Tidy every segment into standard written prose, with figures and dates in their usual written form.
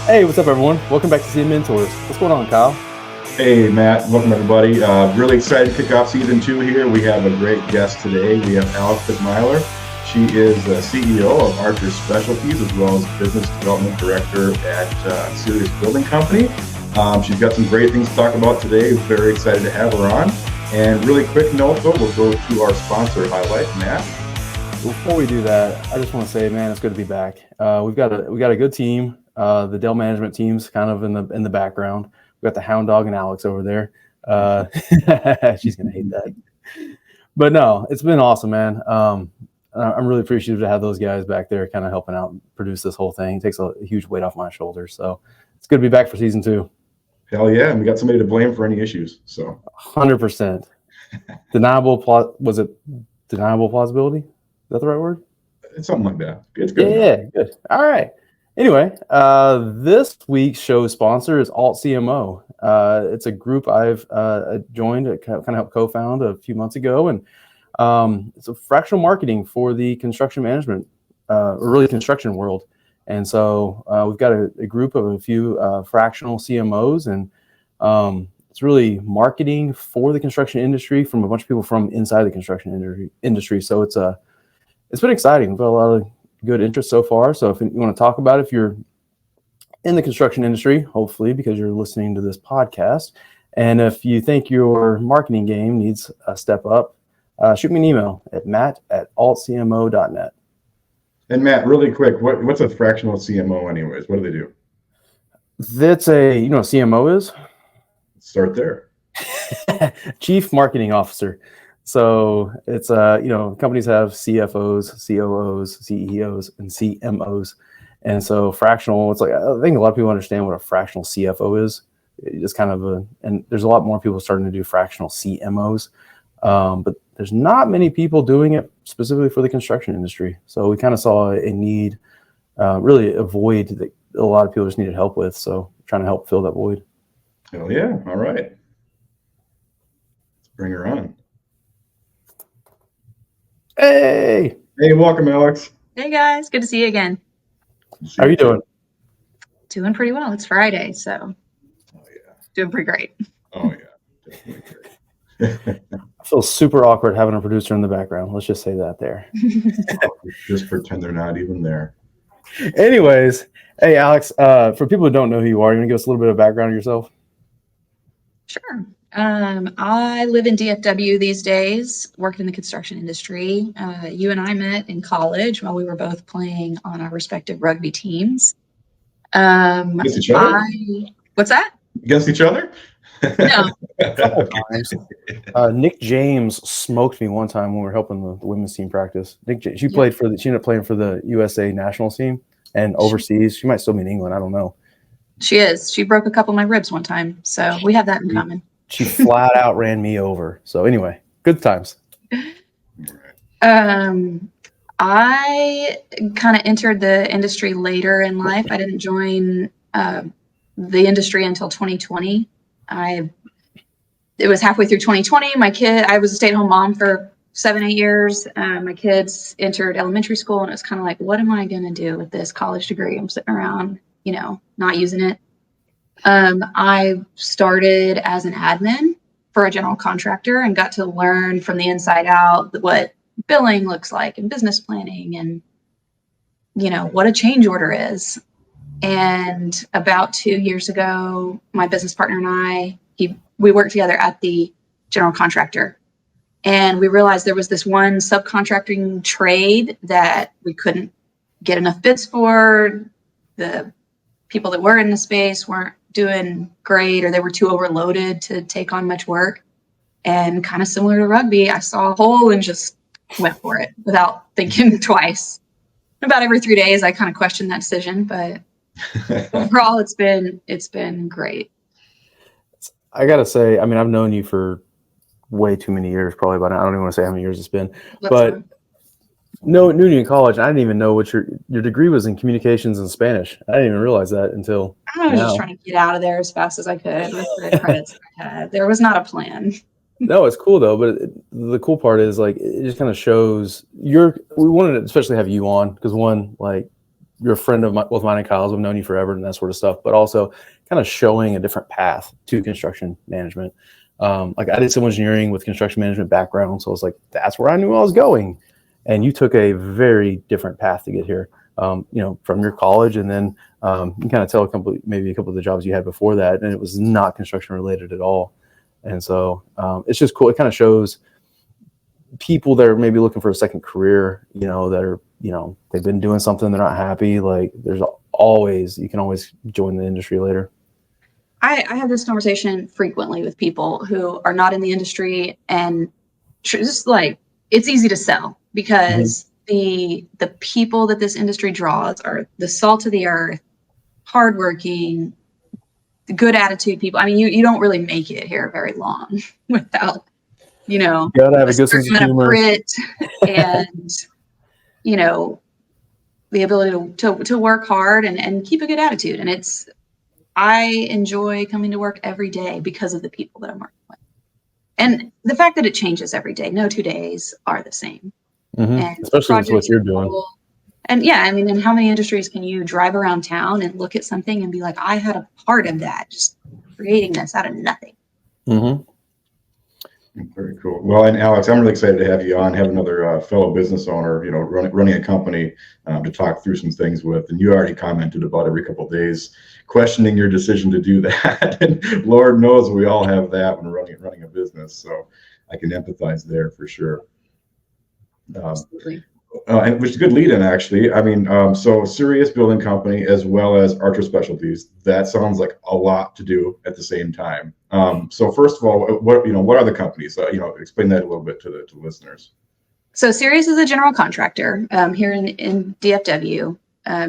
Hey, what's up, everyone? Welcome back to Seed Mentors. What's going on, Kyle? Hey, Matt. Welcome, everybody. Really excited to kick off season 2 here. We have a great guest today. We have Alexandra McMyler. She is the CEO of Archer Specialties, as well as Business Development Director at Sirius Building Company. She's got some great things to talk about today. Very excited to have her on. And really quick note, though, we'll go to our sponsor highlight, Matt. Before we do that, I just want to say, man, it's good to be back. We've got a good team. The Dell management team's kind of in the background. We've got the Hound Dog and Alex over there. She's gonna hate that, but no, it's been awesome, man. I'm really appreciative to have those guys back there, kind of helping out produce this whole thing. It takes a huge weight off my shoulders, so it's good to be back for season 2. Hell yeah, and we got somebody to blame for any issues. So 100% deniable plausibility. Is that the right word? It's something like that. It's good. Yeah, good. All right. Anyway, this week's show sponsor is Alt CMO. It's a group I've joined, kind of helped co-found a few months ago, and it's a fractional marketing for the construction management, or really construction world. And so we've got a group of a few fractional CMOs, and it's really marketing for the construction industry from a bunch of people from inside the construction industry. So it's been exciting. We've got a lot of good interest so far. So if you want to talk about it, if you're in the construction industry, hopefully, because you're listening to this podcast, and if you think your marketing game needs a step up, shoot me an email at matt@altcmo.net. And Matt, really quick, what's a fractional CMO anyways? What do they do? That's what CMO is? Start there. Chief Marketing Officer. So it's, companies have CFOs, COOs, CEOs, and CMOs. And so fractional, it's like, I think a lot of people understand what a fractional CFO is. It's kind of and there's a lot more people starting to do fractional CMOs. But there's not many people doing it specifically for the construction industry. So we kind of saw a need, really a void that a lot of people just needed help with. So trying to help fill that void. Hell yeah. All right. Let's bring her on. Hey, welcome, Alex. Hey guys, good to see you again. How are you doing? Doing pretty well. It's Friday, so yeah, doing pretty great. Oh yeah, definitely great. I feel super awkward having a producer in the background. Let's just say that there. Just pretend they're not even there. Anyways, hey Alex, for people who don't know who you are, you want to give us a little bit of background on yourself? Sure. I live in DFW these days, worked in the construction industry. You and I met in college while we were both playing on our respective rugby teams. Against each other? What's that? Against each other? No. Nick James smoked me one time when we were helping the women's team practice. She ended up playing for the USA national team and overseas. She might still be in England. I don't know. She is. She broke a couple of my ribs one time, so we have that in common. She flat out ran me over. So anyway, good times. I kind of entered the industry later in life. I didn't join the industry until 2020. It was halfway through 2020. I was a stay-at-home mom for 7-8 years. My kids entered elementary school, and it was kind of like, what am I going to do with this college degree? I'm sitting around, not using it. I started as an admin for a general contractor and got to learn from the inside out what billing looks like and business planning and, what a change order is. And about 2 years ago, my business partner and I, we worked together at the general contractor, and we realized there was this one subcontracting trade that we couldn't get enough bids for. The people that were in the space weren't doing great, or they were too overloaded to take on much work. And kind of similar to rugby, I saw a hole and just went for it without thinking twice. About every 3 days, I kind of questioned that decision, but overall, it's been great. I gotta say, I've known you for way too many years, probably about, I don't even want to say how many years it's been, but knew you in college. I didn't even know what your degree was in communications and Spanish. I didn't even realize that until I was just trying to get out of there as fast as I could with the credits I had. There was not a plan. No, it's cool though. But the cool part is, like, it just kind of shows we wanted to especially have you on because, one, like, you're a friend of both mine and Kyle's. I've known you forever and that sort of stuff, but also kind of showing a different path to construction management. Like I did civil engineering with construction management background. So I was like, that's where I knew I was going. And you took a very different path to get here, from your college. And then you kind of tell maybe a couple of the jobs you had before that, and it was not construction related at all. And so it's just cool. It kind of shows people that are maybe looking for a second career, that are, they've been doing something, they're not happy. Like you can always join the industry later. I have this conversation frequently with people who are not in the industry, and just like, it's easy to sell because the people that this industry draws are the salt of the earth, hardworking, good attitude people. I mean, you don't really make it here very long without, you gotta have a good sense of humor, grit, and the ability to work hard and keep a good attitude. And I enjoy coming to work every day because of the people that I'm working with. And the fact that it changes every day. No 2 days are the same. And especially with what you're doing. And yeah, I mean, in how many industries can you drive around town and look at something and be like, I had a part of that, just creating this out of nothing. Very cool. Well, and Alex, I'm really excited to have you on, have another fellow business owner, running a company to talk through some things with. And you already commented about every couple of days questioning your decision to do that. And Lord knows we all have that when running a business. So I can empathize there for sure. Absolutely. And which is a good lead in, actually. I mean, so Sirius Building Company as well as Archer Specialties, that sounds like a lot to do at the same time. So first of all, what are the companies? Explain that a little bit to the listeners. So Sirius is a general contractor here in DFW.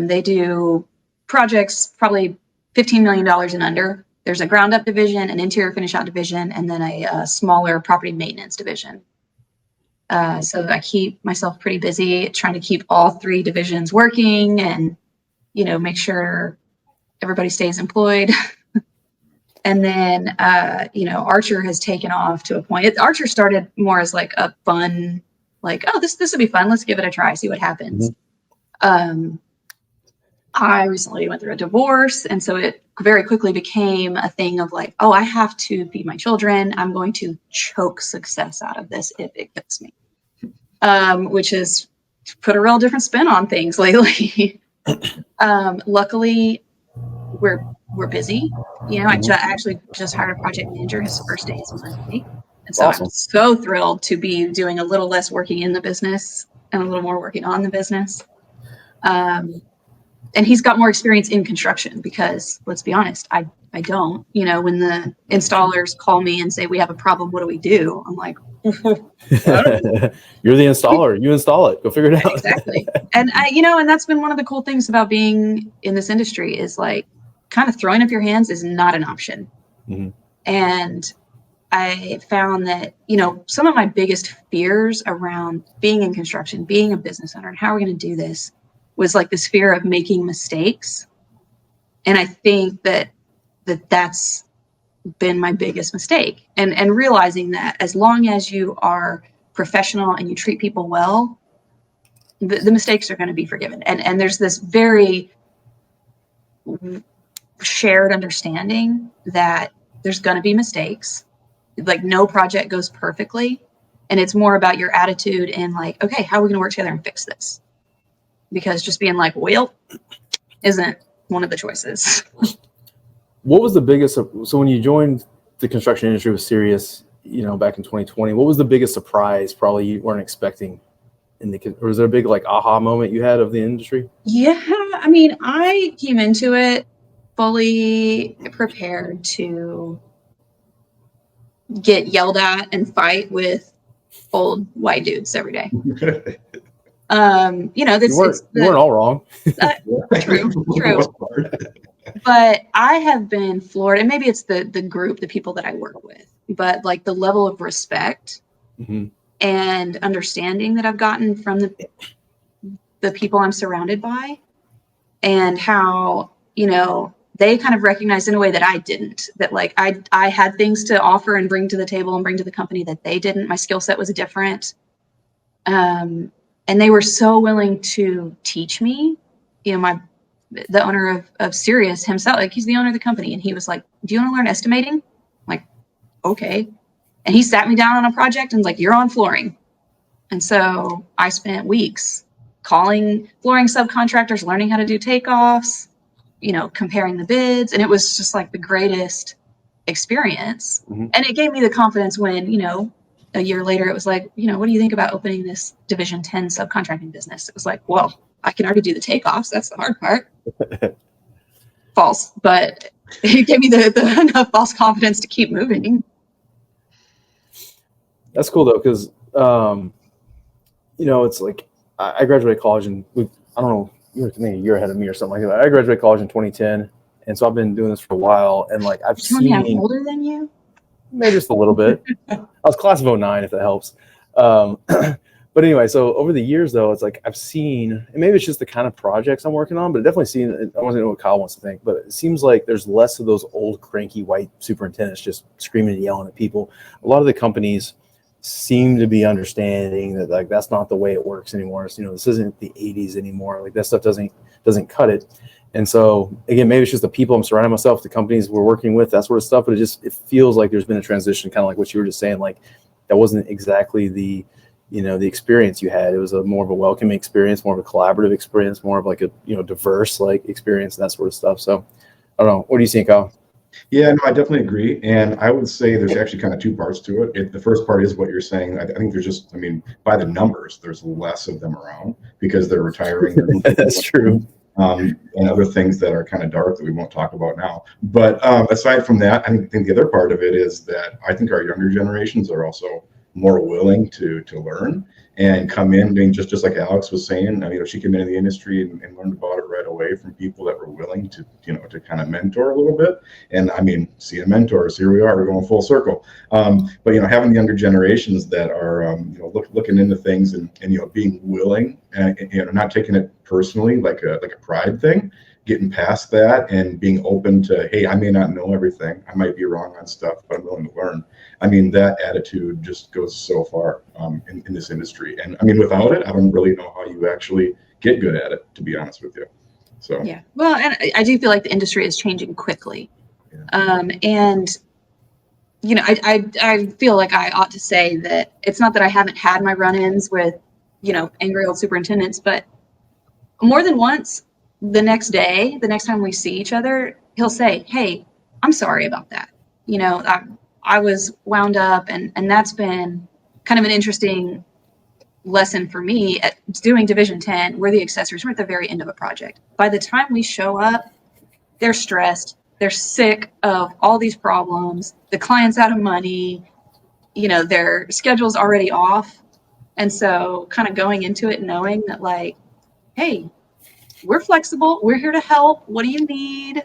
They do projects probably $15 million and under. There's a ground up division, an interior finish out division, and then a smaller property maintenance division. So I keep myself pretty busy trying to keep all three divisions working and, make sure everybody stays employed. And then, Archer has taken off to a point. Archer started more as like a fun, like, oh, this will be fun. Let's give it a try, see what happens. I recently went through a divorce. And so it very quickly became a thing of like, oh, I have to feed my children. I'm going to choke success out of this if it gets me. Which has put a real different spin on things lately. Luckily, we're busy. I actually just hired a project manager. His first day is Monday. And so awesome. I'm so thrilled to be doing a little less working in the business and a little more working on the business. And he's got more experience in construction because, let's be honest, I don't. When the installers call me and say, we have a problem, what do we do? I'm like, you're the installer. You install it. Go figure it out. Exactly. And and that's been one of the cool things about being in this industry is like kind of throwing up your hands is not an option. And I found that, some of my biggest fears around being in construction, being a business owner, and how we're going to do this was like this fear of making mistakes. And I think that's been my biggest mistake. And realizing that as long as you are professional and you treat people well, the mistakes are going to be forgiven. And there's this very shared understanding that there's going to be mistakes. Like no project goes perfectly. And it's more about your attitude and like, okay, how are we going to work together and fix this? Because just being like, well, isn't one of the choices. What was the biggest, so when you joined the construction industry with Sirius, back in 2020, what was the biggest surprise probably you weren't expecting or was there a big like aha moment you had of the industry? Yeah. I mean, I came into it fully prepared to get yelled at and fight with old white dudes every day. You weren't all wrong. True. But I have been floored, and maybe it's the group, the people that I work with, but like the level of respect and understanding that I've gotten from the people I'm surrounded by, and how, they kind of recognized in a way that I didn't, that like I had things to offer and bring to the table and bring to the company that they didn't. My skill set was different. And they were so willing to teach me the owner of Sirius himself, like he's the owner of the company, and he was like, "Do you want to learn estimating?" I'm like, okay. And he sat me down on a project and was like, "You're on flooring." And so I spent weeks calling flooring subcontractors, learning how to do takeoffs, comparing the bids. And it was just like the greatest experience. Mm-hmm. And it gave me the confidence when, a year later, it was like, what do you think about opening this Division 10 subcontracting business? It was like, well, I can already do the takeoffs. That's the hard part. False. But it gave me the enough false confidence to keep moving. That's cool, though, because, it's like I graduated college and I don't know, you were maybe a year ahead of me or something like that. I graduated college in 2010. And so I've been doing this for a while. And like I've seen. I'm older than you? Maybe just a little bit. I was class of 09, if that helps. But anyway, so over the years, though, it's like I've seen, and maybe it's just the kind of projects I'm working on, but I've definitely seen, I don't know what Kyle wants to think, but it seems like there's less of those old cranky white superintendents just screaming and yelling at people. A lot of the companies seem to be understanding that like that's not the way it works anymore. It's, this isn't the 80s anymore. Like that stuff doesn't cut it. And so again, maybe it's just the people I'm surrounding myself, the companies we're working with, that sort of stuff. But it feels like there's been a transition, kind of like what you were just saying. Like that wasn't exactly the experience you had. It was more of a welcoming experience, more of a collaborative experience, more of like a diverse like experience and that sort of stuff. So I don't know. What do you think, Kyle? Yeah, no, I definitely agree. And I would say there's actually kind of two parts to it. The first part is what you're saying. I think there's just, by the numbers, there's less of them around because they're retiring. That's true. And other things that are kind of dark that we won't talk about now. But aside from that, I think the other part of it is that I think our younger generations are also more willing to learn and come in. Just like Alex was saying, she came into the industry and learned about it right away from people that were willing to kind of mentor a little bit. And seeing mentors, here we are, we're going full circle. But having younger generations that are looking into things and being willing and not taking it personally like a pride thing, getting past that and being open to, hey, I may not know everything, I might be wrong on stuff, but I'm willing to learn. That attitude just goes so far in this industry. And without it, I don't really know how you actually get good at it, to be honest with you. So yeah, well, and I do feel like the industry is changing quickly. Yeah. And I feel like I ought to say that it's not that I haven't had my run-ins with angry old superintendents, but more than once, the next time we see each other, he'll say, "Hey, I'm sorry about that. I was wound up," and that's been kind of an interesting lesson for me at doing Division 10. We're the accessories. We're at the very end of a project. By the time we show up, they're stressed. They're sick of all these problems. The client's out of money. Their schedule's already off. And so kind of going into it knowing that like, hey, we're flexible. We're here to help. What do you need?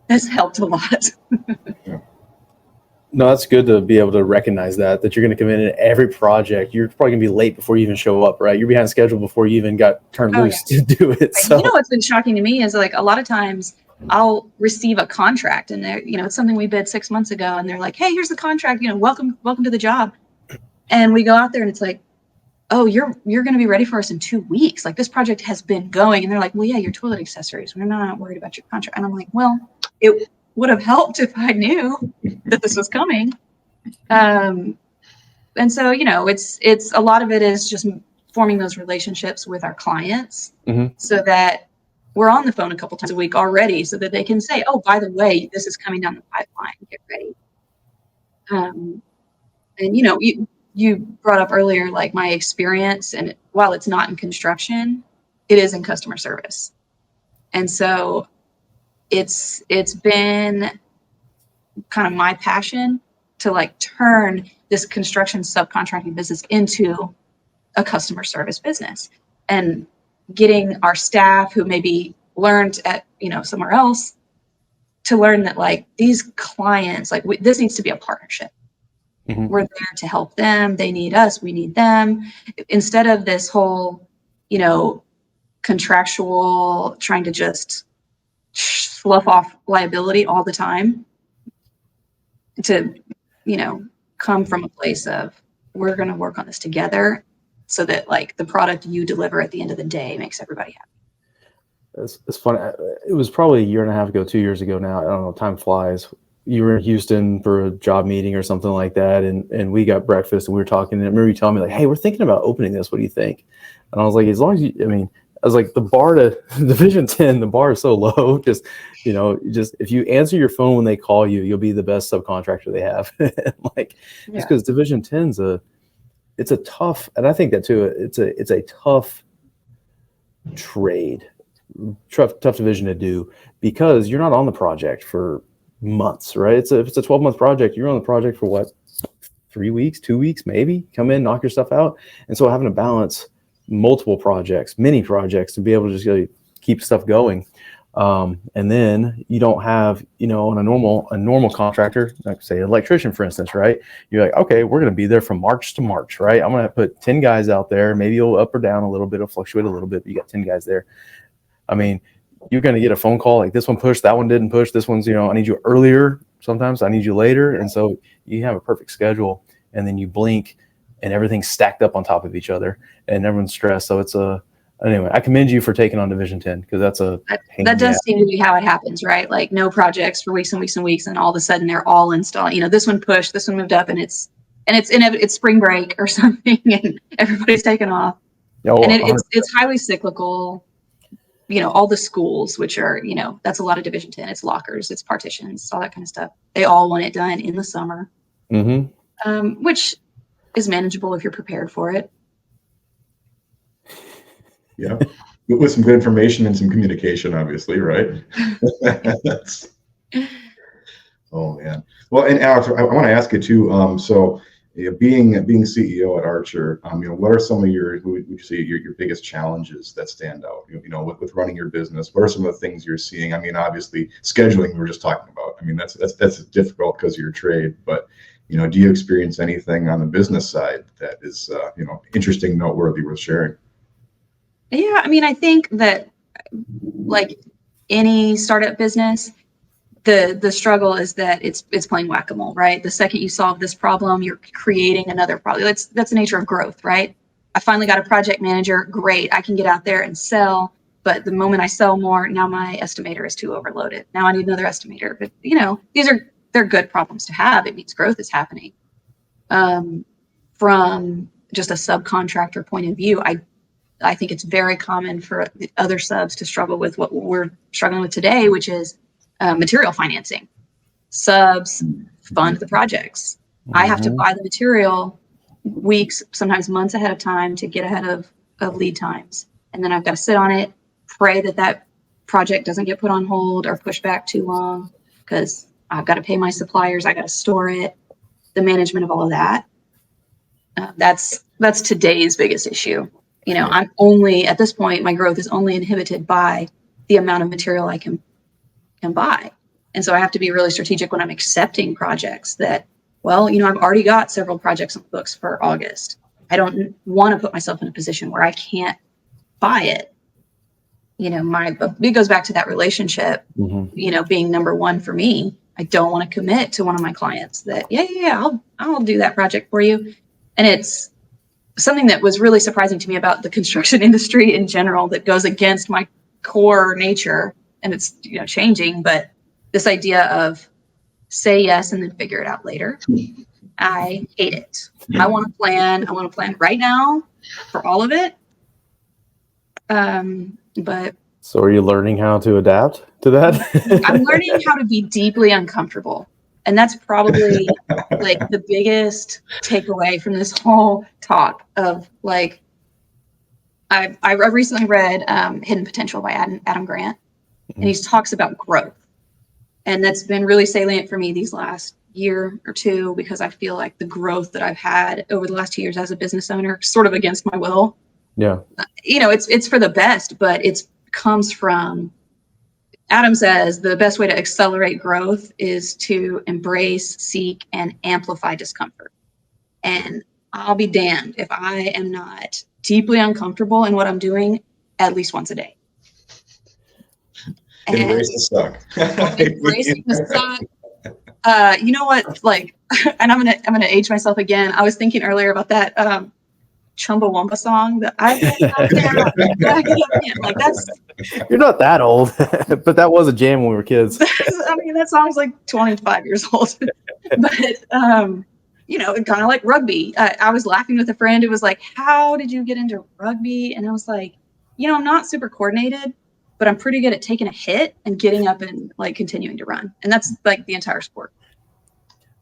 Has helped a lot. No, that's good to be able to recognize that you're going to come in at every project. You're probably going to be late before you even show up, right? You're behind schedule before you even got turned loose to do it. So. What's been shocking to me is like a lot of times I'll receive a contract and it's something we bid 6 months ago and they're like, "Hey, here's the contract, welcome to the job." And we go out there and it's like, "Oh, you're going to be ready for us in 2 weeks. Like this project has been going." And they're like, "Well, yeah, your toilet accessories. We're not worried about your contract." And I'm like, well, it would have helped if I knew that this was coming. And so, it's a lot of it is just forming those relationships with our clients so that we're on the phone a couple times a week already so that they can say, "Oh, by the way, this is coming down the pipeline. Get ready." And, you brought up earlier, like my experience, and while it's not in construction, it is in customer service. And so it's been kind of my passion to like turn this construction subcontracting business into a customer service business and getting our staff who maybe learned at, somewhere else to learn that like these clients, like this needs to be a partnership. Mm-hmm. We're there to help them. They need us. We need them. Instead of this whole, contractual trying to just slough off liability all the time to, come from a place of we're going to work on this together so that like the product you deliver at the end of the day makes everybody happy. It's funny. It was probably a year and a half ago, 2 years ago now. I don't know. Time flies. You were in Houston for a job meeting or something like that, and we got breakfast and we were talking. And I remember you telling me like, "Hey, we're thinking about opening this. What do you think?" And I was like, "As long as you, I mean, I was like, the bar to Division 10, the bar is so low. Just if you answer your phone when they call you, you'll be the best subcontractor they have. Like, just because Division 10's it's a tough, and I think that too. It's a tough trade, tough division to do because you're not on the project for months, right? If it's a 12-month project, you're on the project for what, 3 weeks, 2 weeks, maybe. Come in, knock your stuff out, and so having to balance multiple projects, many projects, to be able to just really keep stuff going. And then you don't have, on a normal contractor, like say electrician, for instance, right? You're like, okay, we're going to be there from March to March, right? I'm going to put 10 guys out there. Maybe you'll up or down a little bit, it'll fluctuate a little bit, but you got 10 guys there. I mean, you're going to get a phone call like this one pushed, that one didn't push, this one's, I need you earlier. Sometimes I need you later. And so you have a perfect schedule, and then you blink and everything's stacked up on top of each other and everyone's stressed. So anyway, I commend you for taking on Division 10 because that does seem to be how it happens, right? Like no projects for weeks and weeks and weeks, and all of a sudden they're all installed. This one pushed, this one moved up, and it's spring break or something, and everybody's taking off. Oh, and it's highly cyclical. All the schools, which are that's a lot of Division 10. It's lockers, it's partitions, all that kind of stuff. They all want it done in the summer, which is manageable if you're prepared for it. Yeah, with some good information and some communication, obviously, right? Oh man. Well, and Alex, I want to ask you too. So, being CEO at Archer, what are some of your biggest challenges that stand out? With running your business, what are some of the things you're seeing? I mean, obviously, scheduling we were just talking about. I mean, that's difficult because of your trade, but do you experience anything on the business side that is interesting, noteworthy, worth sharing? Yeah, I mean, I think that like any startup business, the struggle is that it's playing whack-a-mole, right? The second you solve this problem, you're creating another problem. That's the nature of growth, right? I finally got a project manager. Great, I can get out there and sell. But the moment I sell more, now my estimator is too overloaded. Now I need another estimator. But they're good problems to have. It means growth is happening. From just a subcontractor point of view, I think it's very common for the other subs to struggle with what we're struggling with today, which is material financing. Subs fund the projects. I have to buy the material weeks, sometimes months ahead of time to get ahead of lead times. And then I've got to sit on it, pray that project doesn't get put on hold or pushed back too long, because I've got to pay my suppliers. I got to store it, the management of all of that. That's today's biggest issue. I'm only, at this point, my growth is only inhibited by the amount of material I can buy. And so I have to be really strategic when I'm accepting projects that, well, I've already got several projects on the books for August. I don't want to put myself in a position where I can't buy it. It goes back to that relationship, being number one for me. I don't want to commit to one of my clients that, I'll do that project for you. And it's something that was really surprising to me about the construction industry in general that goes against my core nature, and it's changing, but this idea of say yes and then figure it out later, I hate it. I want to plan right now for all of it. But so are you learning how to adapt to that? I'm learning how to be deeply uncomfortable. And that's probably like the biggest takeaway from this whole talk of like, I recently read Hidden Potential by Adam Grant, and he talks about growth. And that's been really salient for me these last year or two, because I feel like the growth that I've had over the last 2 years as a business owner, sort of against my will. Yeah. It's for the best, but it comes from, Adam says the best way to accelerate growth is to embrace, seek, and amplify discomfort. And I'll be damned if I am not deeply uncomfortable in what I'm doing at least once a day. Embrace the suck. Embracing the suck. You know what? Like, and I'm gonna age myself again. I was thinking earlier about that. Chumbawamba song that I get up there, I get up there. Like that's. You're not that old, but that was a jam when we were kids. I mean, that song's like 25 years old, but you know, kind of like rugby. I was laughing with a friend who was like, "How did you get into rugby?" And I was like, "You know, I'm not super coordinated, but I'm pretty good at taking a hit and getting up and like continuing to run, and that's like the entire sport."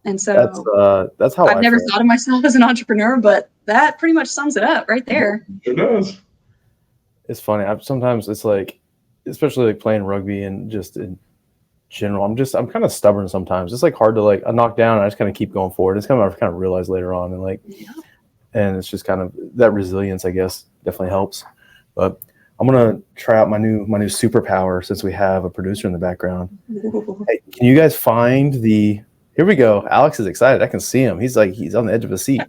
And so that's how I've never thought of myself as an entrepreneur, but that pretty much sums it up right there. It does. It's funny. Sometimes it's like, especially like playing rugby and just in general, I'm kind of stubborn sometimes. It's like hard to like knock down, and I just kind of keep going forward. It's kind of, I've kind of realized later on, and like, and it's just kind of that resilience, I guess, definitely helps. But I'm gonna try out my new superpower since we have a producer in the background. Hey, can you guys find the? Here we go. Alex is excited. I can see him. He's on the edge of a seat.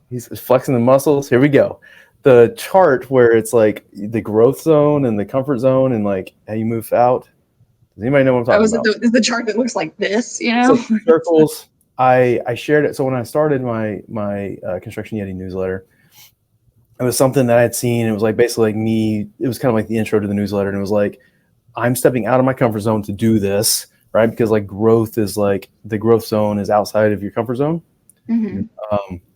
He's flexing the muscles. Here we go. The chart where it's like the growth zone and the comfort zone and like how you move out. Does anybody know what I'm talking about? The chart that looks like this, you know? So circles. I shared it. So when I started my Construction Yeti newsletter, it was something that I had seen. It was like basically like me. It was kind of like the intro to the newsletter, and it was like, I'm stepping out of my comfort zone to do this, right? Because like growth is like the growth zone is outside of your comfort zone. Mm-hmm.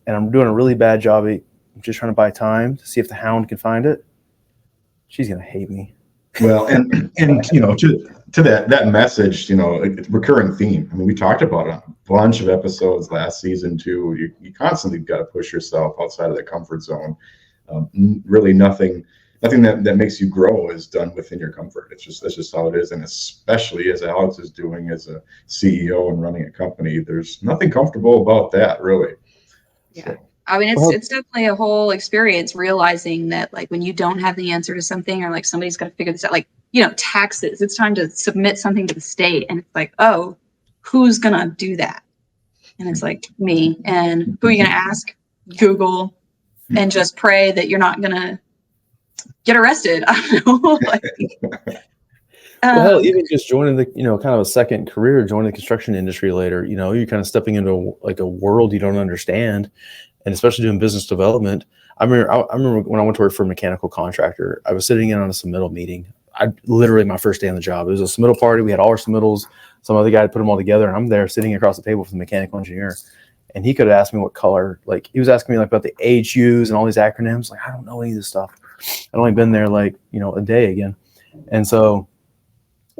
And I'm doing a really bad job. I'm just trying to buy time to see if the hound can find it. She's gonna hate me. Well, and you know, to that message, you know, it's a recurring theme. I mean, we talked about it on a bunch of episodes last season too. You constantly got to push yourself outside of the comfort zone. Really, nothing that makes you grow is done within your comfort. That's just how it is, and especially as Alex is doing as a CEO and running a company, there's nothing comfortable about that, really. Yeah. So. I mean, it's definitely a whole experience realizing that like when you don't have the answer to something or like somebody's got to figure this out, like, you know, taxes, it's time to submit something to the state. And it's like, oh, who's going to do that? And it's like me. And who are you going to ask? Google, and just pray that you're not going to get arrested. I don't know. Like, well, hell, even just joining the, you know, kind of a second career, joining the construction industry later, you know, you're kind of stepping into like a world you don't understand. And especially doing business development. I remember when I went to work for a mechanical contractor, I was sitting in on a submittal meeting. Literally my first day on the job. It was a submittal party. We had all our submittals. Some other guy put them all together, and I'm there sitting across the table from the mechanical engineer. And he could have asked me what color, like he was asking me like about the AHUs and all these acronyms. Like, I don't know any of this stuff. I'd only been there like, you know, a day again. And so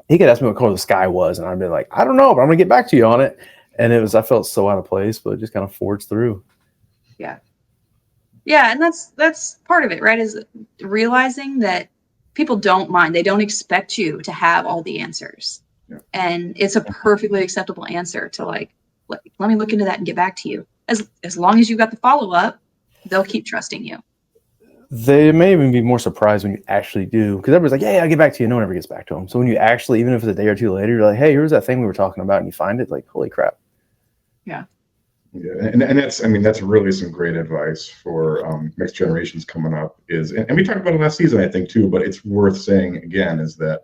he could ask me what color the sky was. And I'd be like, I don't know, but I'm gonna get back to you on it. And I felt so out of place, but it just kind of forged through. Yeah. And that's part of it, right? Is realizing that people don't mind. They don't expect you to have all the answers. Yeah. And it's a perfectly acceptable answer to like, let me look into that and get back to you. As long as you've got the follow-up, they'll keep trusting you. They may even be more surprised when you actually do, because everybody's like, yeah, I'll get back to you. No one ever gets back to them. So when you actually, even if it's a day or two later, you're like, hey, here's that thing we were talking about, and you find it, like, holy crap. Yeah. Yeah, and that's really some great advice for next generations coming up. And we talked about it last season, I think, too. But it's worth saying again is that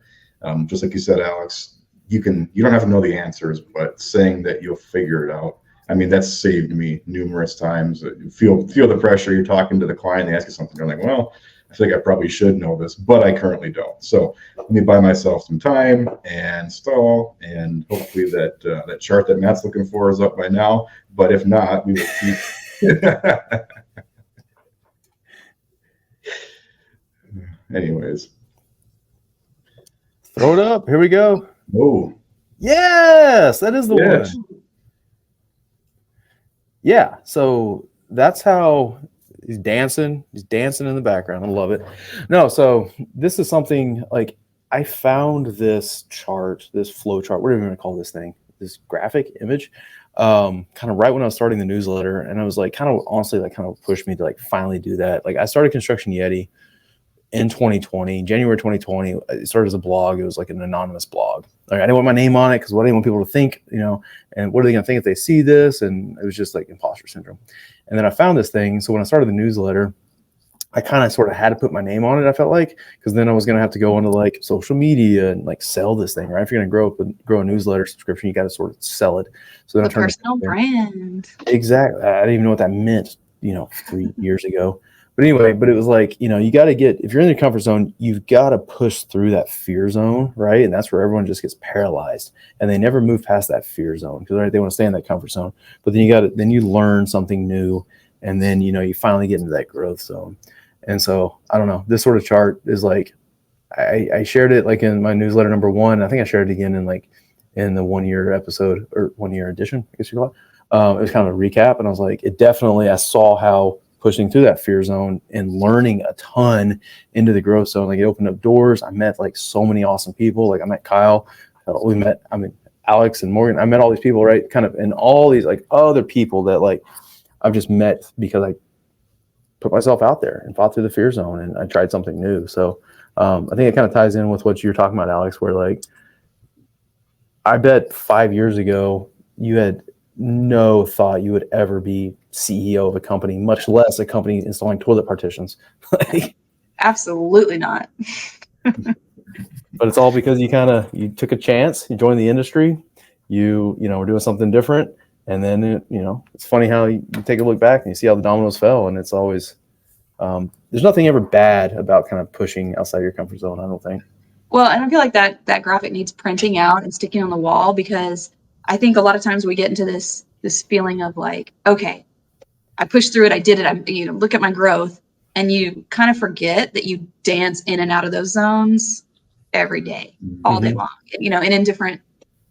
just like you said, Alex, you don't have to know the answers, but saying that you'll figure it out. I mean, that's saved me numerous times. You feel the pressure. You're talking to the client, they ask you something, you're like, well, I think I probably should know this, but I currently don't. So let me buy myself some time and stall, and hopefully that chart that Matt's looking for is up by now. But if not, we will keep. Anyways, throw it up. Here we go. Oh, yes, that is the one. Yeah, so that's how. He's dancing in the background. I love it. No, so this is something like I found this chart, this flow chart, whatever you want to call this thing, this graphic image, kind of right when I was starting the newsletter. And I was like, kind of honestly, like kind of pushed me to like finally do that. Like I started Construction Yeti in 2020, January 2020. It started as a blog. It was like an anonymous blog. Like I didn't want my name on it because what I didn't want people to think, you know, and what are they going to think if they see this? And it was just like imposter syndrome. And then I found this thing. So when I started the newsletter, I kind of sort of had to put my name on it, I felt like, because then I was going to have to go into like social media and like sell this thing, right? If you're going to grow a newsletter subscription, you got to sort of sell it. So then I turned personal brand. Exactly. I didn't even know what that meant, you know, 3 years ago. But anyway, but it was like, you got to if you're in your comfort zone, you've got to push through that fear zone, right? And that's where everyone just gets paralyzed, and they never move past that fear zone because right, they want to stay in that comfort zone. But then you learn something new, and then you finally get into that growth zone. And so I don't know. This sort of chart is like I shared it like in my newsletter number 1. I think I shared it again in the 1 year episode or 1 year edition, I guess you call it. It was kind of a recap, and I was like, I saw how pushing through that fear zone and learning a ton into the growth zone. Like it opened up doors. I met like so many awesome people. Like I met Kyle. Alex and Morgan. I met all these people, right? Kind of, and all these like other people that like I've just met because I put myself out there and fought through the fear zone and I tried something new. So I think it kind of ties in with what you're talking about, Alex, where like I bet 5 years ago you had no thought you would ever be CEO of a company, much less a company installing toilet partitions. Absolutely not. But it's all because you took a chance, you joined the industry, we're doing something different. And then, it's funny how you take a look back and you see how the dominoes fell. And it's always, there's nothing ever bad about kind of pushing outside your comfort zone, I don't think. Well, and I feel like that graphic needs printing out and sticking on the wall, because I think a lot of times we get into this feeling of like, okay, I pushed through it. I did it. Look at my growth. And you kind of forget that you dance in and out of those zones every day, all day long, and in different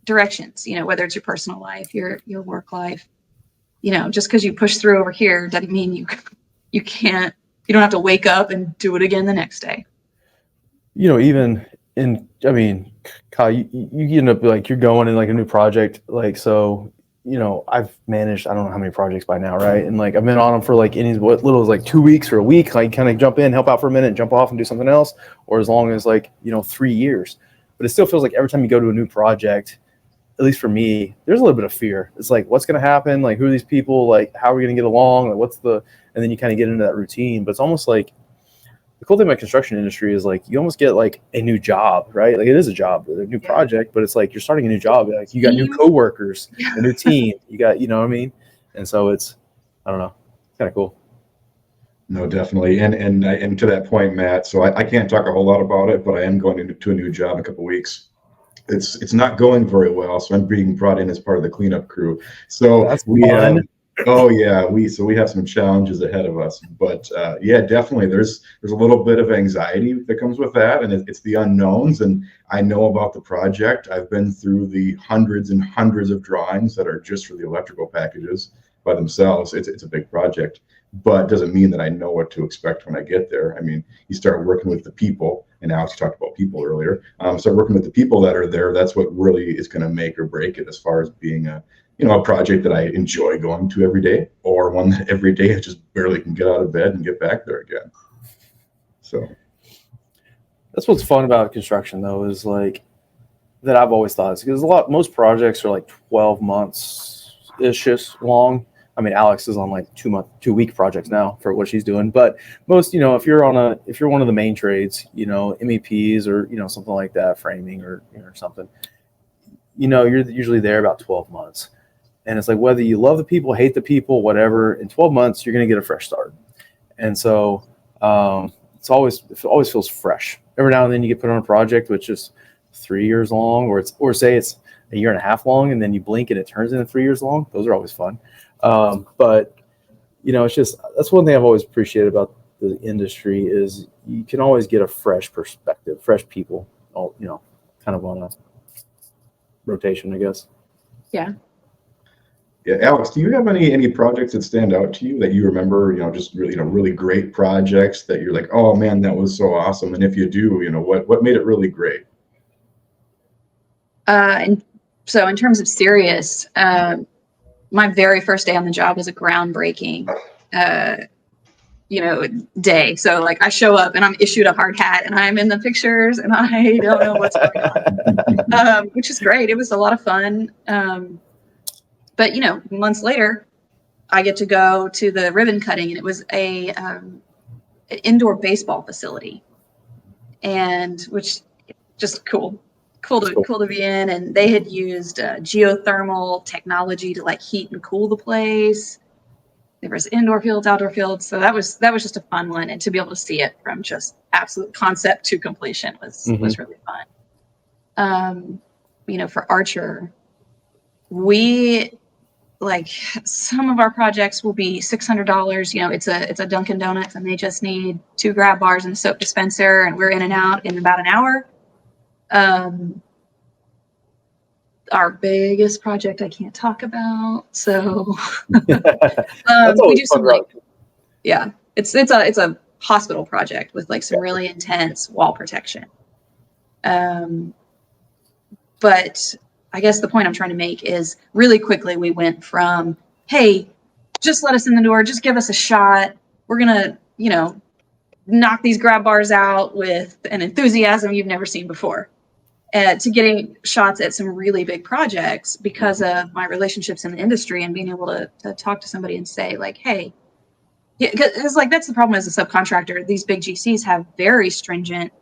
directions, whether it's your personal life, your work life, just because you push through over here doesn't mean you don't have to wake up and do it again the next day. Kyle, you end up like you're going in like a new project, like, so, I've managed, I don't know how many projects by now, right? And like, I've been on them for like what little as like 2 weeks or a week, like kind of jump in, help out for a minute, jump off and do something else, or as long as like, 3 years. But it still feels like every time you go to a new project, at least for me, there's a little bit of fear. It's like, what's going to happen? Like, who are these people? Like, how are we going to get along? Like, and then you kind of get into that routine. But it's almost like, the cool thing about construction industry is like you almost get like a new job, right? Like it is a job, a new project, but it's like you're starting a new job. Like you got new coworkers, a new team. You got, you know what I mean? And so it's, I don't know, it's kind of cool. No, definitely. And to that point, Matt, so I can't talk a whole lot about it, but I am going into a new job in a couple of weeks. It's not going very well, so I'm being brought in as part of the cleanup crew. So that's fun. Oh yeah, we have some challenges ahead of us, but yeah, definitely there's a little bit of anxiety that comes with that, and it's the unknowns. And I know about the project. I've been through the hundreds and hundreds of drawings that are just for the electrical packages by themselves. It's a big project, but it doesn't mean that I know what to expect when I get there. I mean, you start working with the people, and Alex talked about people earlier. Start working with the people that are there. That's what really is going to make or break it as far as being a project that I enjoy going to every day, or one that every day I just barely can get out of bed and get back there again. So that's what's fun about construction, though, is like that I've always thought is because most projects are like 12 months ish long. I mean, Alex is on like 2-week projects now for what she's doing, but most, if you're one of the main trades, MEPs or something like that, framing or something, you're usually there about 12 months. And it's like, whether you love the people, hate the people, whatever, in 12 months, you're going to get a fresh start. And so it always feels fresh. Every now and then you get put on a project which is 3 years long, or say it's a year and a half long, and then you blink and it turns into 3 years long. Those are always fun. But it's just, that's one thing I've always appreciated about the industry is you can always get a fresh perspective, fresh people, kind of on a rotation, I guess. Yeah. Yeah, Alex, do you have any projects that stand out to you that you remember, just really, really great projects that you're like, oh man, that was so awesome? And if you do, what made it really great? And so in terms of Sirius, my very first day on the job was a groundbreaking, day. So like I show up and I'm issued a hard hat and I'm in the pictures and I don't know what's going on, which is great. It was a lot of fun. But months later, I get to go to the ribbon cutting, and it was an indoor baseball facility, and which just cool to be in. And they had used geothermal technology to like heat and cool the place. There was indoor fields, outdoor fields. So that was just a fun one. And to be able to see it from just absolute concept to completion was really fun. For Archer, we some of our projects will be $600. It's a Dunkin' Donuts and they just need 2 grab bars and a soap dispenser and we're in and out in about an hour. Our biggest project I can't talk about. So we do some it's a hospital project with some really intense wall protection. But I guess the point I'm trying to make is really quickly we went from, hey, just let us in the door, just give us a shot. We're going to, knock these grab bars out with an enthusiasm you've never seen before, to getting shots at some really big projects because of my relationships in the industry and being able to talk to somebody and say hey, because that's the problem as a subcontractor. These big GCs have very stringent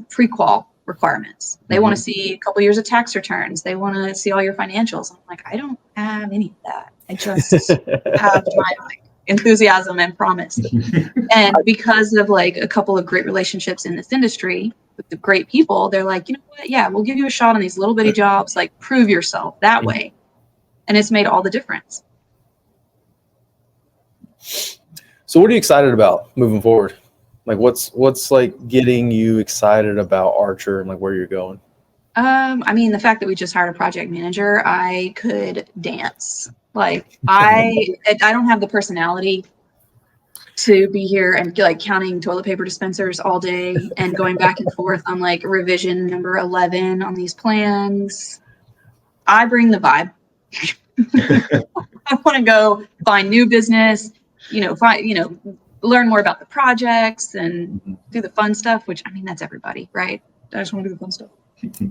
pre-qual requirements. They want to see a couple years of tax returns. They want to see all your financials. I'm like, I don't have any of that. I just have my enthusiasm and promise. And because of a couple of great relationships in this industry with the great people, they're like, you know what? Yeah, we'll give you a shot on these little bitty jobs. Prove yourself that way. And it's made all the difference. So what are you excited about moving forward? What's getting you excited about Archer and where you're going? The fact that we just hired a project manager, I could dance. I don't have the personality to be here and counting toilet paper dispensers all day and going back and forth on revision number 11 on these plans. I bring the vibe. I want to go find new business, learn more about the projects and do the fun stuff, which that's everybody, right? I just want to do the fun stuff.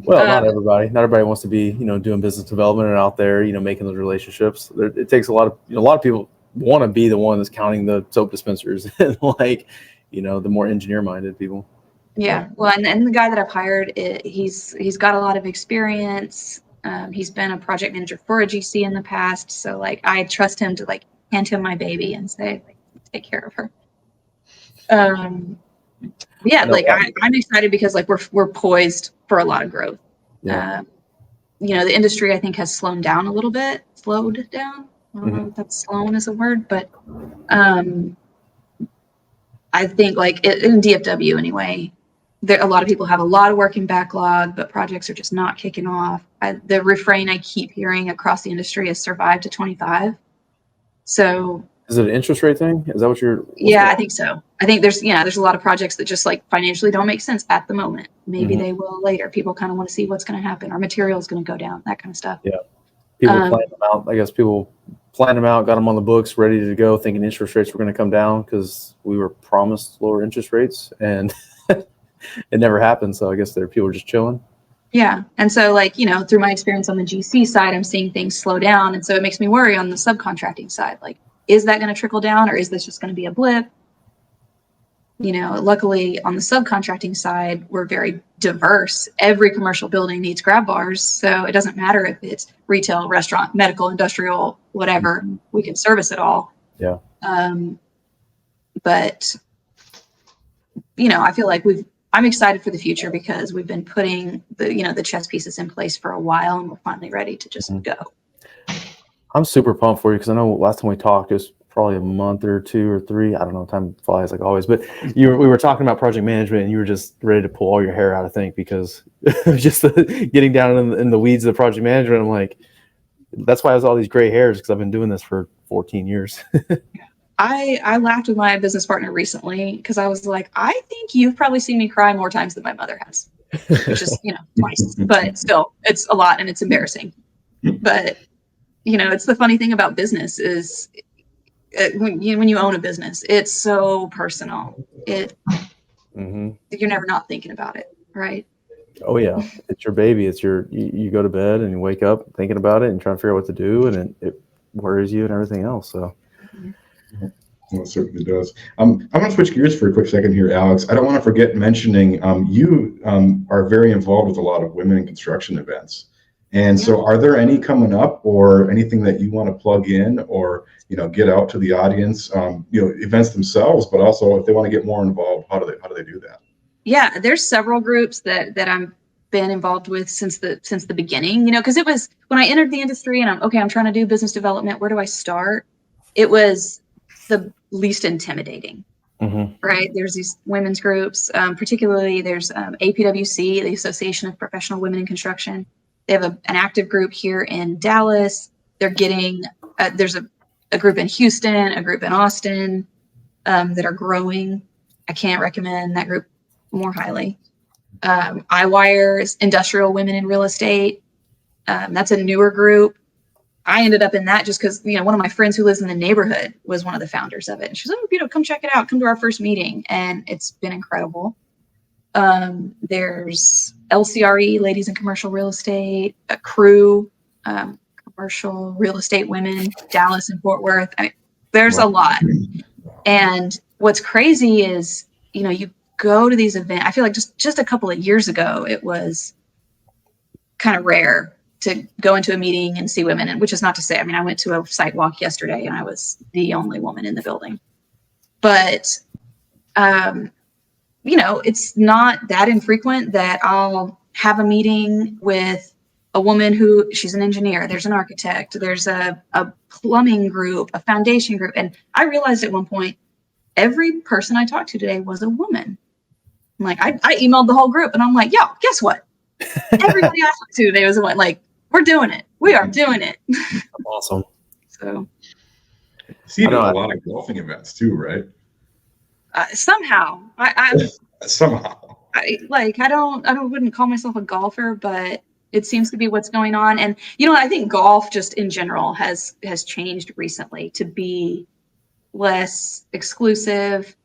Well, not everybody. Not everybody wants to be, doing business development and out there, making those relationships. It takes a lot of people want to be the one that's counting the soap dispensers and the more engineer minded people. Yeah. Well, and the guy that I've hired, he's got a lot of experience. He's been a project manager for a GC in the past. So I trust him to hand him my baby and say, take care of her. I'm excited because we're poised for a lot of growth. Yeah. The industry I think has slowed down a little bit. Slowed down. I don't know if that's slown is a word, but I think in DFW anyway, a lot of people have a lot of work in backlog, but projects are just not kicking off. The refrain I keep hearing across the industry is survive to 25. So is it an interest rate thing? Is that what you're? Yeah, I think so. I think there's a lot of projects that just financially don't make sense at the moment. Maybe they will later. People kind of want to see what's going to happen. Our material is going to go down, that kind of stuff. Yeah. People plan them out. I guess people planned them out, got them on the books, ready to go, thinking interest rates were going to come down because we were promised lower interest rates, and it never happened. So I guess people were just chilling. Yeah. And so through my experience on the GC side, I'm seeing things slow down. And so it makes me worry on the subcontracting side. Is that going to trickle down or is this just going to be a blip? Luckily on the subcontracting side, we're very diverse. Every commercial building needs grab bars. So it doesn't matter if it's retail, restaurant, medical, industrial, whatever, we can service it all. Yeah. But I feel I'm excited for the future because we've been putting the chess pieces in place for a while and we're finally ready to just go. I'm super pumped for you because I know last time we talked, it was probably a month or 2 or 3. I don't know, time flies like always. But we were talking about project management and you were just ready to pull all your hair out, I think, because just getting down in the weeds of the project management. I'm like, that's why I have all these gray hairs because I've been doing this for 14 years. I laughed with my business partner recently because I was like, I think you've probably seen me cry more times than my mother has, which is, twice. But still, it's a lot and it's embarrassing. But it's the funny thing about business is when you own a business, it's so personal. You're never not thinking about it, right? Oh yeah, it's your baby. It's you go to bed and you wake up thinking about it and trying to figure out what to do, and it worries you and everything else. So. Well, it certainly does. I'm going to switch gears for a quick second here, Alex. I don't want to forget mentioning you are very involved with a lot of women in construction events. And so are there any coming up or anything that you want to plug in or, get out to the audience, events themselves, but also if they want to get more involved, how do they do that? Yeah, there's several groups that I've been involved with since the beginning, because it was when I entered the industry and I'm trying to do business development. Where do I start? It was the least intimidating, right? There's these women's groups, particularly there's APWC, the Association of Professional Women in Construction. They have an active group here in Dallas. They're getting, there's a group in Houston, a group in Austin that are growing. I can't recommend that group more highly. iWire's Industrial Women in Real Estate. That's a newer group. I ended up in that just because, one of my friends who lives in the neighborhood was one of the founders of it. And she was like, come check it out. Come to our first meeting. And it's been incredible. There's LCRE, Ladies in Commercial Real Estate, a crew, Commercial Real Estate Women, Dallas and Fort Worth. There's a lot. And what's crazy is, you go to these events. I feel like just a couple of years ago, it was kind of rare to go into a meeting and see women. And which is not to say, I went to a site walk yesterday and I was the only woman in the building. But, it's not that infrequent that I'll have a meeting with a woman who she's an engineer. There's an architect. There's a plumbing group, a foundation group. And I realized at one point, every person I talked to today was a woman. I'm like, I emailed the whole group and I'm like, yo, guess what? Everybody I talked to today was a woman. Like, we're doing it. We are doing it. Awesome. So. See, there's a lot of golfing events too, right? Somehow. Somehow. I wouldn't call myself a golfer, but it seems to be what's going on. And, I think golf just in general has changed recently to be less exclusive.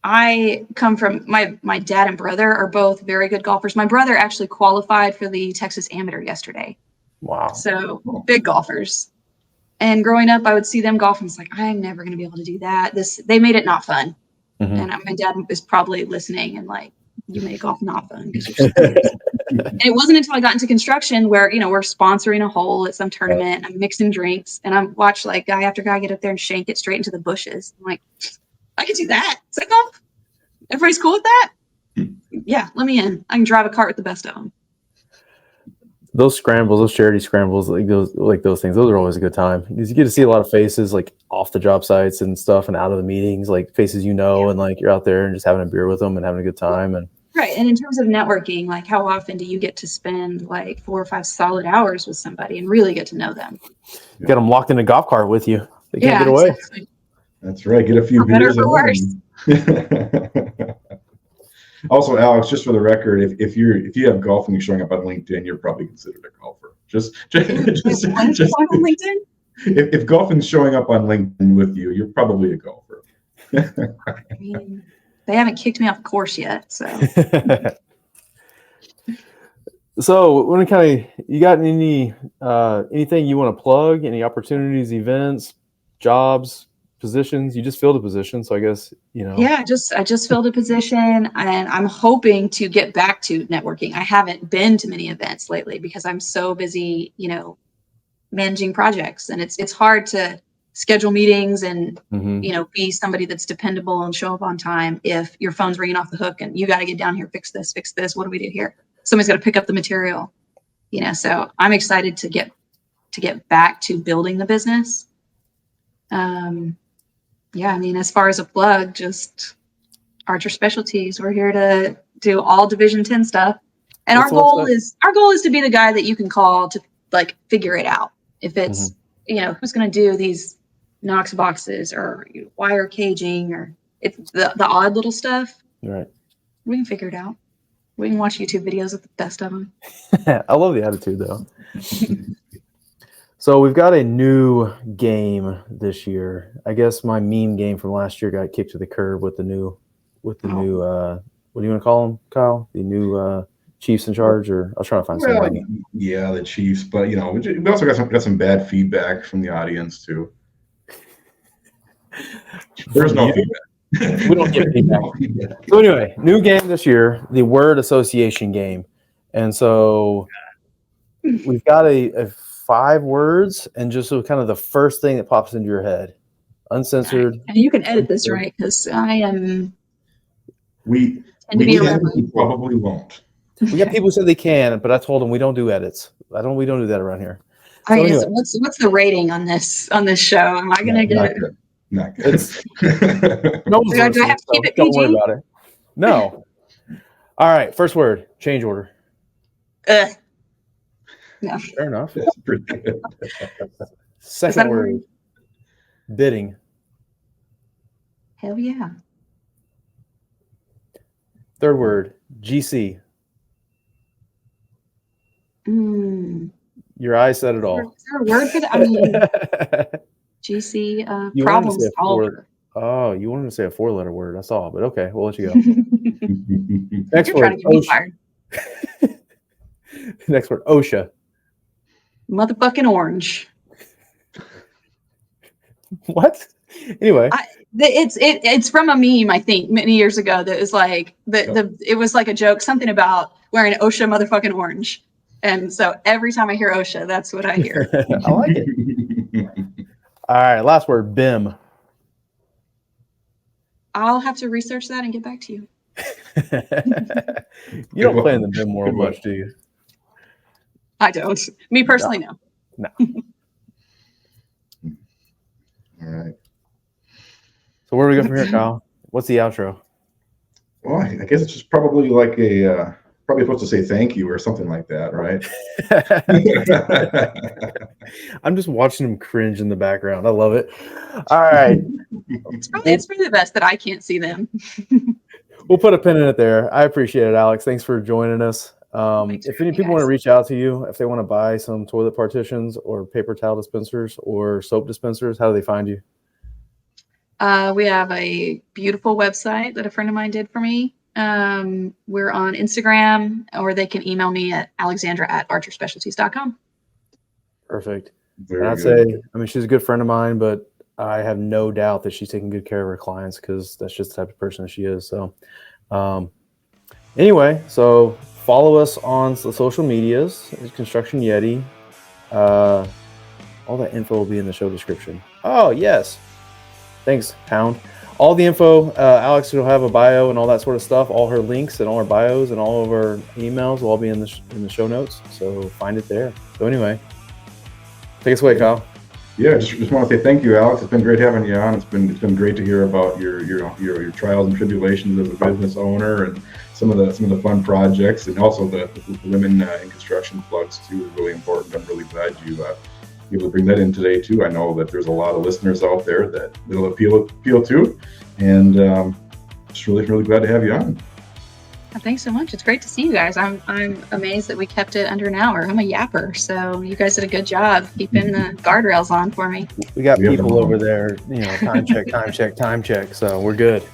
I come from my dad and brother are both very good golfers. My brother actually qualified for the Texas Amateur yesterday. Wow. So big golfers. And growing up, I would see them golf and it's like, I'm never going to be able to do that. They made it not fun. And my dad is probably listening and like, you make golf not fun. And it wasn't until I got into construction where, we're sponsoring a hole at some tournament. I'm mixing drinks and I'm watch like guy after guy get up there and shank it straight into the bushes. I'm like, I can do that. Is that golf? Everybody's cool with that? Yeah, let me in. I can drive a cart with the best of them. Those scrambles, those charity scrambles, like those things, those are always a good time because you get to see a lot of faces like off the job sites and stuff and out of the meetings, like faces and like you're out there and just having a beer with them and having a good time. And right. And in terms of networking, like how often do you get to spend like 4 or 5 solid hours with somebody and really get to know them? You got them locked in a golf cart with you. They can't get away. Exactly. That's right. Get a few beers. Also, Alex, just for the record, if you have golfing showing up on LinkedIn, you're probably considered a golfer. Just on LinkedIn? If golfing's showing up on LinkedIn with you, you're probably a golfer. They haven't kicked me off course yet, so. So, you got anything you want to plug? Any opportunities, events, jobs? Positions? You just filled a position, so I guess Yeah, I just filled a position, and I'm hoping to get back to networking. I haven't been to many events lately because I'm so busy, managing projects, and it's hard to schedule meetings and be somebody that's dependable and show up on time if your phone's ringing off the hook and you got to get down here, fix this. What do we do here? Somebody's got to pick up the material, So I'm excited to get back to building the business. As far as a plug, just Archer Specialties. We're here to do all Division 10 stuff. And our goal is to be the guy that you can call to like figure it out. If it's, who's going to do these Knox boxes or wire caging or it's the odd little stuff. Right. We can figure it out. We can watch YouTube videos of the best of them. I love the attitude though. So we've got a new game this year. I guess my meme game from last year got kicked to the curb with the new what do you want to call them, Kyle? The new Chiefs in charge, or I was trying to find something. Yeah, the Chiefs, but we also got some bad feedback from the audience too. There's no feedback. We don't get feedback. So anyway, new game this year, the word association game, and so we've got a 5 words and just so kind of the first thing that pops into your head, uncensored. And you can edit this, right? Because I am. We probably won't. We got people who said they can, but I told them we don't do edits. We don't do that around here. So anyway. What's the rating on this show? Am I gonna get it? Not good. Do I have to keep it PG? Don't worry about it. No. All right. First word. Change order. No. Fair enough. That's pretty good. Second word. Bidding. Hell yeah. Third word. GC. Your eyes said it all. Is there a word for that? I mean, GC, problem solver. Oh, you wanted to say a 4-letter word. I saw, but okay, we'll let you go. Next You're word. Trying to get me fired. Next word. OSHA. Motherfucking orange. What? Anyway. It's from a meme, I think, many years ago that is like it was like a joke, something about wearing OSHA motherfucking orange. And so every time I hear OSHA, that's what I hear. I like it. All right, last word, BIM. I'll have to research that and get back to you. You don't play in the BIM world much, do you? I don't. Me personally, no. No. All right. So where do we go from here, Kyle? What's the outro? Well, I guess it's just probably like probably supposed to say thank you or something like that, right? I'm just watching him cringe in the background. I love it. All right. It's probably the best that I can't see them. We'll put a pin in it there. I appreciate it, Alex. Thanks for joining us. If any people want to reach out to you, if they want to buy some toilet partitions or paper towel dispensers or soap dispensers, how do they find you? We have a beautiful website that a friend of mine did for me. We're on Instagram, or they can email me at alexandra@archerspecialties.com. Perfect. And I'd say, I mean, she's a good friend of mine, but I have no doubt that she's taking good care of her clients because that's just the type of person that she is. So anyway, so follow us on the social medias, Construction Yeti. All that info will be in the show description. Oh, yes. Thanks, Pound. All the info, Alex will have a bio and all that sort of stuff. All her links and all her bios and all of her emails will all be in the show notes. So find it there. So anyway, take us away, Kyle. Yeah, just want to say thank you, Alex. It's been great having you on. It's been great to hear about your trials and tribulations as a business owner and some of the fun projects, and also the women in construction plugs too is really important. I'm really glad you able to bring that in today too. I know that there's a lot of listeners out there that it'll appeal to, and just really glad to have you on. Thanks so much. It's great to see you guys. I'm amazed that we kept it under an hour. I'm a yapper, so you guys did a good job keeping the guardrails on for me. We got people over there, time check. So we're good.